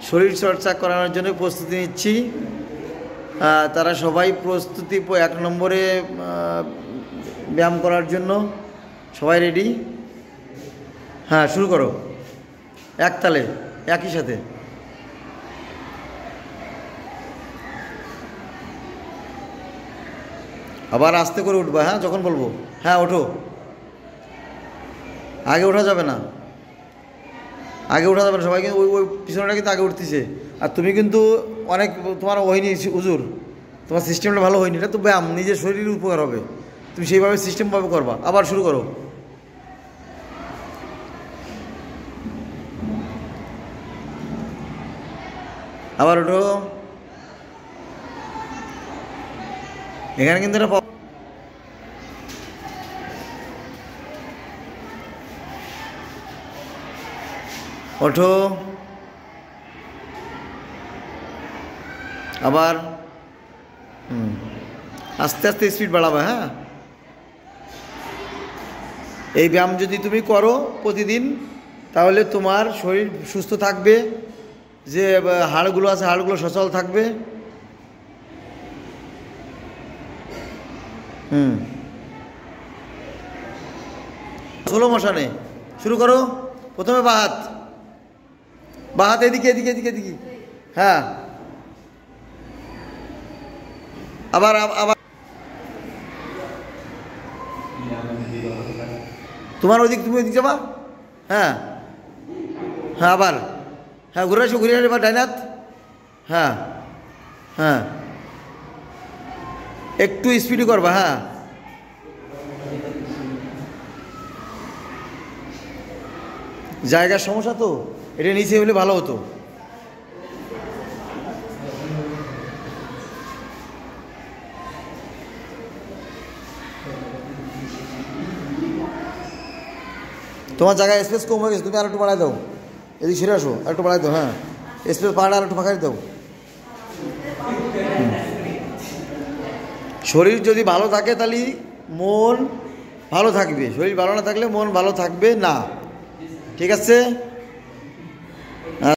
শরীর চর্চা করানোর জন্য প্রস্তুতি নিচ্ছি। তারা সবাই প্রস্তুতি 1 নম্বরে ব্যায়াম করার জন্য সবাই রেডি? হ্যাঁ, শুরু করো এক তালে একই সাথে। আবার আস্তে করে উঠবা, হ্যাঁ যখন বলবো। হ্যাঁ ওঠো, আগে ওঠা যাবে না, আগে ওঠা যাবে না। সবাই কিন্তু ওই পিছনেটা কিন্তু আগে উঠতেছে। আর তুমি কিন্তু অনেক তোমার হয়নি হুজুর, তোমার সিস্টেমটা ভালো হয়নি। এটা তো ব্যায়াম, নিজের শরীরের উপকার হবে, তুমি সেইভাবে সিস্টেমভাবে করবা। আবার শুরু করো। আবার ওঠো। এখানে কিন্তু এটা ওঠো। আবার আস্তে আস্তে স্পিড বাড়াবে। হ্যাঁ, এই ব্যায়াম যদি তুমি করো প্রতিদিন, তাহলে তোমার শরীর সুস্থ থাকবে, যে হাড়গুলো আছে হাড়গুলো সচল থাকবে। স্লো মোশনে শুরু করো। প্রথমে বাহাত এদিকে এদিকে এদিকে এদিকে। হ্যাঁ, আবার আবার তোমার ওইদিক, তুমি ওইদিক যাবা। হ্যাঁ হ্যাঁ, আবার হ্যাঁ ঘুরে আসো, ঘুরে আসো এবার ডাইনাত। হ্যাঁ হ্যাঁ, একটু স্পিডে করবা। হ্যাঁ, জায়গার সমস্যা তো, এটা নিচে হলে ভালো হতো। তোমার জায়গায় স্পেস কম হয়ে গেছে, তুমি আর একটু বাড়াই দাও। এদিকে সেরে আসো, আর একটু বাড়াই দাও। হ্যাঁ, স্পেস পাহাড় আর একটু ফাঁকাই দাও। শরীর যদি ভালো থাকে তাহলে মন ভালো থাকবে, শরীর ভালো না থাকলে মন ভালো থাকবে না। ঠিক আছে?